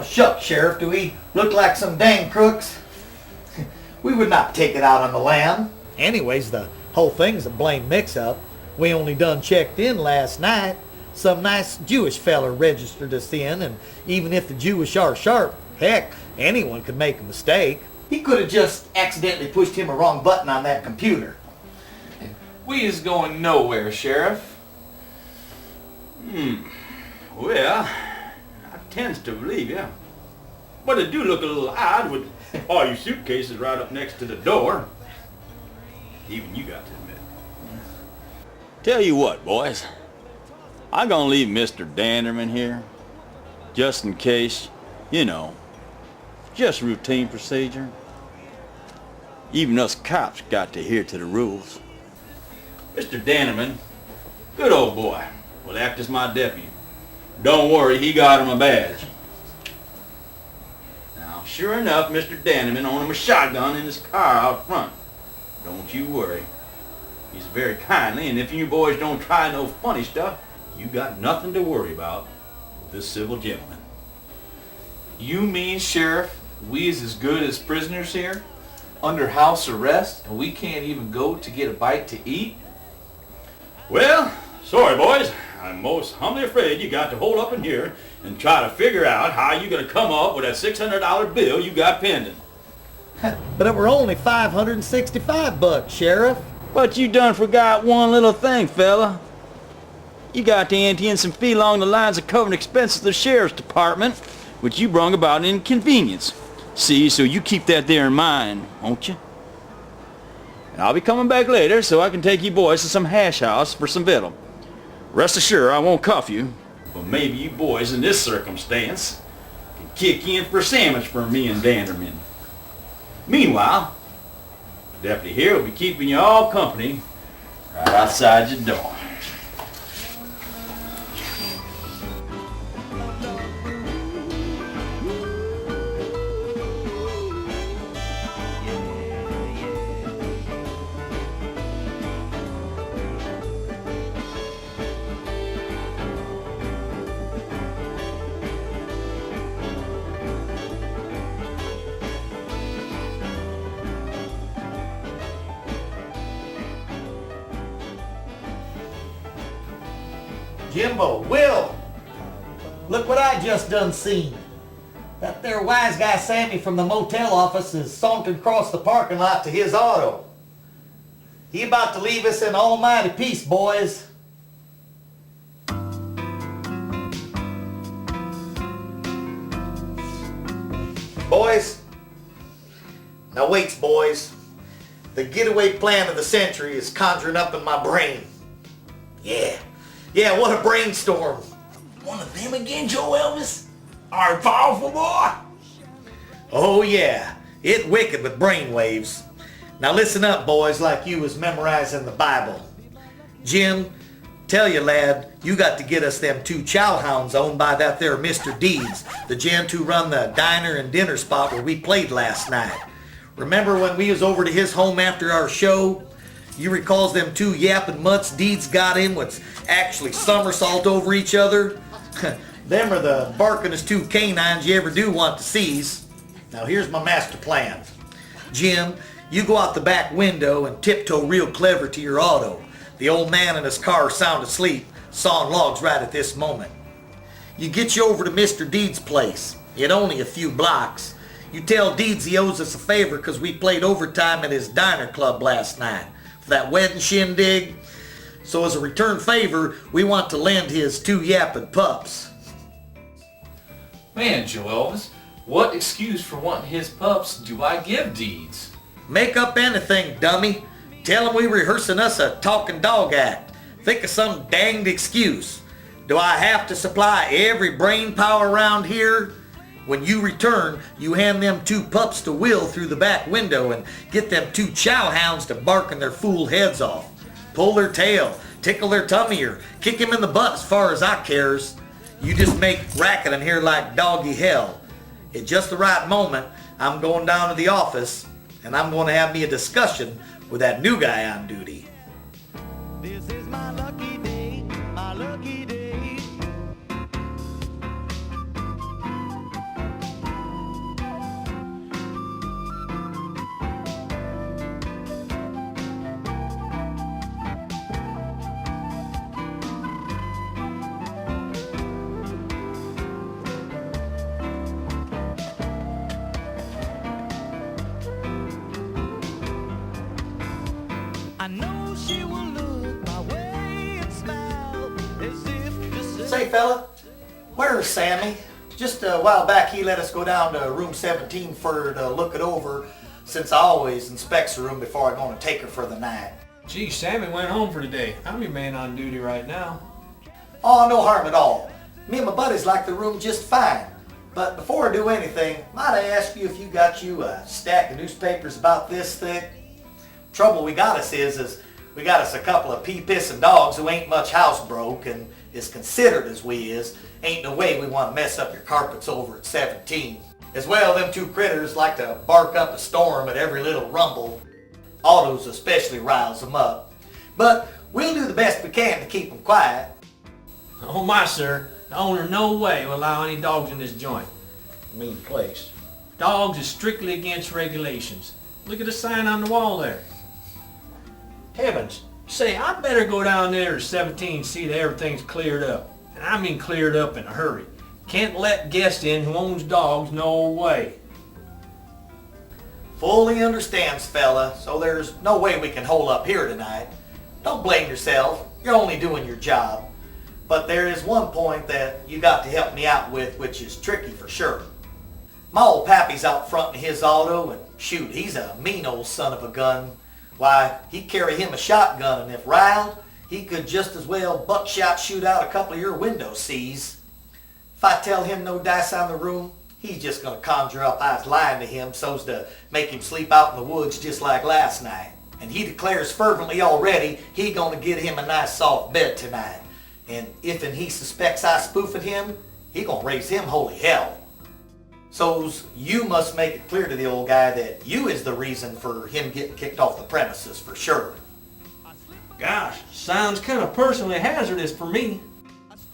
Oh, shucks, Sheriff, do we look like some dang crooks? We would not take it out on the lam. Anyways, the whole thing's a blame mix-up. We only done checked in last night. Some nice Jewish feller registered us in, and even if the Jewish are sharp, heck, anyone could make a mistake. He could have just accidentally pushed him a wrong button on that computer. We is going nowhere, Sheriff. Well, I tends to believe you. But it do look a little odd with all your suitcases right up next to the door. Even you got to admit. Tell you what, boys. I'm gonna leave Mr. Danderman here. Just in case, you know, just routine procedure. Even us cops got to adhere to the rules. Mr. Danderman, good old boy, will act as my deputy. Don't worry, he got him a badge. Now, sure enough, Mr. Danderman owned him a shotgun in his car out front. Don't you worry. He's very kindly, and if you boys don't try no funny stuff, you got nothing to worry about with this civil gentleman. You mean, Sheriff, we is as good as prisoners here? Under house arrest, and we can't even go to get a bite to eat? Well, sorry boys. I'm most humbly afraid you got to hold up in here and try to figure out how you're going to come up with that $600 bill you got pending. But it were only $565, Sheriff. But you done forgot one little thing, fella. You got to ante in some fee along the lines of covering expenses of the sheriff's department, which you brung about an inconvenience. See, so you keep that there in mind, won't you? And I'll be coming back later so I can take you boys to some hash house for some victual. Rest assured I won't cuff you, but maybe you boys in this circumstance can kick in for a sandwich for me and Danderman. Meanwhile, the deputy here will be keeping you all company right outside your door. Jimbo, Will, look what I just done seen. That there wise guy Sammy from the motel office is sauntering across the parking lot to his auto. He about to leave us in almighty peace, boys. Boys, now waits, boys. The getaway plan of the century is conjuring up in my brain. Yeah, what a brainstorm. One of them again, Joelvis? Our powerful boy? Oh yeah, it wicked with brainwaves. Now listen up, boys, like you was memorizing the Bible. Jim, tell you lad, you got to get us them 2 chow hounds owned by that there Mr. Deeds, the gent who run the diner and dinner spot where we played last night. Remember when we was over to his home after our show? You recalls them 2 yapping mutts Deeds got in what's actually somersault over each other? Them are the barkingest 2 canines you ever do want to seize. Now here's my master plan. Jim, you go out the back window and tiptoe real clever to your auto. The old man in his car is sound asleep, sawing logs right at this moment. You get you over to Mr. Deeds' place. It only a few blocks. You tell Deeds he owes us a favor because we played overtime at his diner club last night for that wedding shindig. So as a return favor, we want to lend his 2 yapping pups. Man, Joelvis, what excuse for wanting his pups do I give Deeds? Make up anything, dummy. Tell him we rehearsing us a talking dog act. Think of some danged excuse. Do I have to supply every brain power around here? When you return, you hand them 2 pups to Will through the back window and get them 2 chow hounds to barking their fool heads off. Pull their tail, tickle their tummy, or kick him in the butt as far as I cares. You just make racket in here like doggy hell. At just the right moment, I'm going down to the office and I'm going to have me a discussion with that new guy on duty. This is my lucky day, my lucky day. she will look my way and smile as if to say, Say, fella, where's Sammy? Just a while back he let us go down to room 17 for her to look it over, since I always inspects the room before I go to take her for the night. Gee, Sammy went home for the day. I'm your man on duty right now. Oh, no harm at all. Me and my buddies like the room just fine. But before I do anything, might I ask you if you got you a stack of newspapers about this thick? Trouble we got us is we got us a couple of pee-pissing dogs who ain't much house broke and is considered as we is. Ain't no way we want to mess up your carpets over at 17. As well, them two critters like to bark up a storm at every little rumble. Autos especially riles them up. But we'll do the best we can to keep them quiet. Oh my, sir. The owner no way will allow any dogs in this joint. I mean place. Dogs is strictly against regulations. Look at the sign on the wall there. Heavens. Say, I better go down there to 17 and see that everything's cleared up. And I mean cleared up in a hurry. Can't let guests in who owns dogs, no way. Fully understands, fella, so there's no way we can hole up here tonight. Don't blame yourself. You're only doing your job. But there is one point that you got to help me out with, which is tricky for sure. My old pappy's out front in his auto, and shoot, he's a mean old son of a gun. Why, he'd carry him a shotgun, and if riled, he could just as well buckshot shoot out a couple of your window seas. If I tell him no dice on the room, he's just going to conjure up I was lying to him so's to make him sleep out in the woods just like last night. And he declares fervently already he going to get him a nice soft bed tonight. And if he suspects I spoofing him, he gonna raise him holy hell. So's you must make it clear to the old guy that you is the reason for him getting kicked off the premises for sure. Gosh, sounds kind of personally hazardous for me.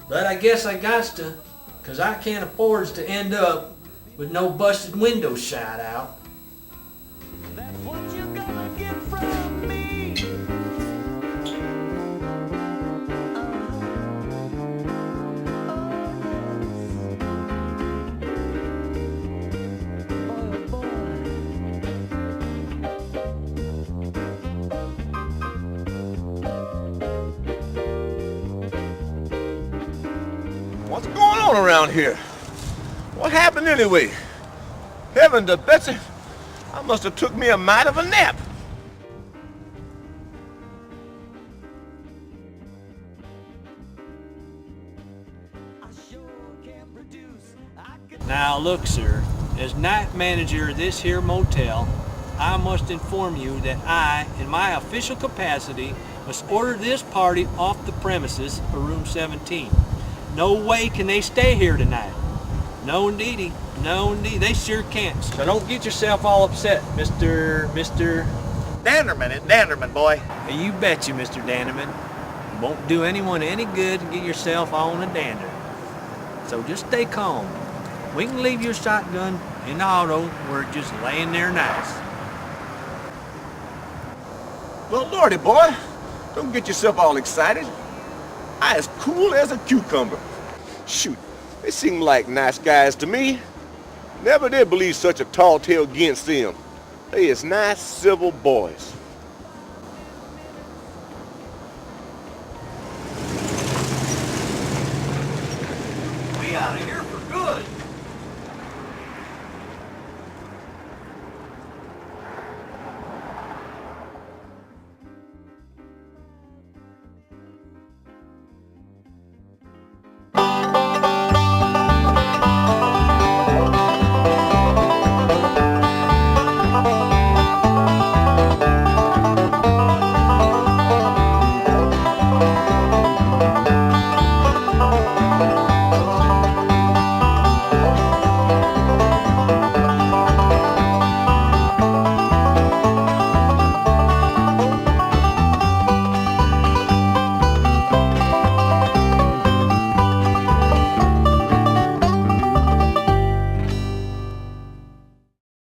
But I guess I got to, 'cause I can't afford to end up with no busted windows shot out. that's what you're gonna get from me. What's going on around here? What happened anyway? Heaven to Betsy, I must have took me a mite of a nap. I sure can produce. I can Now look, sir, as night manager of this here motel, I must inform you that I, in my official capacity, must order this party off the premises for room 17. No way can they stay here tonight. No indeedy. No indeed. They sure can't. So don't get yourself all upset, Mr. Danderman, boy. You betcha, Mr. Danderman. It won't do anyone any good to get yourself on a dander. So just stay calm. We can leave your shotgun in the auto where it's just laying there nice. Well, lordy, boy, don't get yourself all excited. I as cool as a cucumber. Shoot, they seem like nice guys to me. Never did believe such a tall tale against them. They is nice, civil boys.